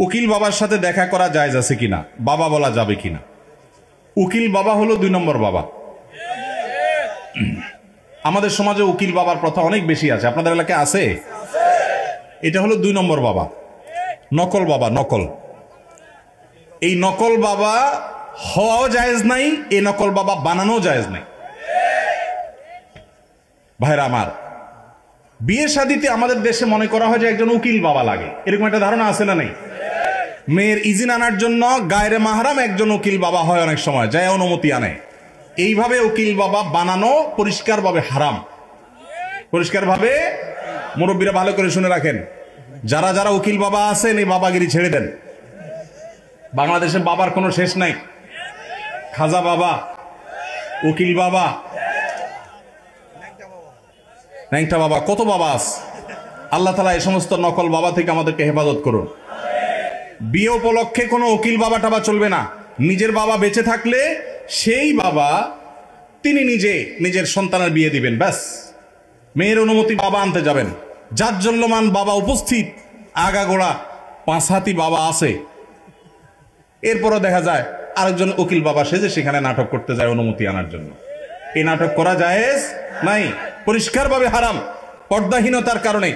উকিল বাবার সাথে দেখা করা জায়েজ আছে কিনা, বাবা বলা যাবে কিনা? উকিল বাবা হলো 2 নম্বর বাবা। আমাদের সমাজে উকিল বাবার প্রথা অনেক বেশি আছে, আপনাদের এলাকায় আছে? এটা হলো 2 নম্বর বাবা, নকল বাবা। নকল, এই নকল বাবা হওয়াও জায়েজ নাই, এই নকল বাবা বানানো জায়েজ নাই। ভাইরা আমার, বিয়ে শাদীতে আমাদের দেশে মনে করা হয় যে একজন উকিল বাবা লাগে, এরকম একটা ধারণা আছে না? নেই? মেয়ের ইজিন আনার জন্য গায়রে মাহরাম একজন উকিল বাবা হয়, অনেক সময় যায় অনুমতি আনে। এইভাবে উকিল বাবা বানানো পরিষ্কারভাবে হারাম, পরিষ্কারভাবে। মুরব্বীরা ভালো করে শুনে রাখেন, যারা যারা উকিল বাবা আছেন এই বাবাগিরি ছেড়ে দেন। বাংলাদেশে বাবার কোনো শেষ নাই। খাজা বাবা, উকিল বাবা, ন্যাংটা বাবা, কত বাবা আছে। আল্লাহ তাআলা এই সমস্ত নকল বাবা থেকে আমাদেরকে হেফাজত করুন। বিয়ে উপলক্ষে কোনো উকিল বাবা টাবা চলবে না। নিজের বাবা বেঁচে থাকলে সেই বাবা তিনি নিজে নিজের সন্তানের বিয়ে দিবেন, ব্যাস। মেয়ের অনুমতি বাবা আনতে যাবেন। জাজ্জল্যমান বাবা উপস্থিত, আগাগোড়া 5 হাতি বাবা আছে। এরপরও দেখা যায় আরেকজন উকিল বাবা সেজে সেখানে নাটক করতে যায় অনুমতি আনার জন্য। এই নাটক করা জায়েজ নাই, পরিষ্কারভাবে হারাম, পর্দাহীনতার কারণে।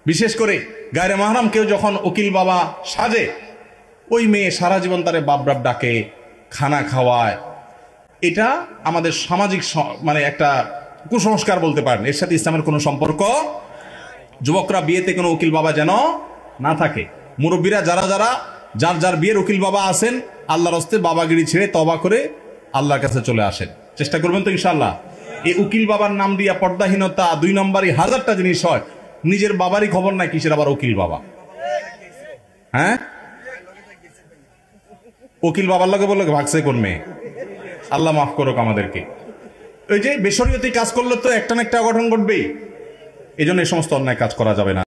বিশেষ করে গায়রে মাহরাম কেউ যখন উকিল বাবা সাজে, ওই মেয়ে সারা জীবন তারে বাপ বাপ ডাকে, খানা খাওয়ায়। এটা আমাদের সামাজিক মানে একটা কুসংস্কার বলতে পারেন, এর সাথে ইসলামের কোনো সম্পর্ক। যুবকরা বিয়েতে কোনো উকিল বাবা যেন না থাকে। মুরব্বীরা যারা যারা যার যার বিয়ের উকিল বাবা আছেন, আল্লাহর হস্তে বাবাগিরি ছেড়ে তওবা করে আল্লাহর কাছে চলে আসেন। চেষ্টা করবেন তো ইনশাআল্লাহ। এই উকিল বাবার নাম দিয়া পর্দাহীনতা 2 নম্বরই হাজারটা জিনিস হয়। নিজের বাবারই খবর নাই, কিসের আবার উকিল বাবা? হ্যাঁ, উকিল বাবার লগে বললো ভাগছে কোন মেয়ে। আল্লাহ মাফ করুক আমাদেরকে। ওই যে বেশরিয়তি কাজ করলে তো একটা না একটা অঘটন ঘটবেই। এই জন্য এই সমস্ত অন্যায় কাজ করা যাবে না।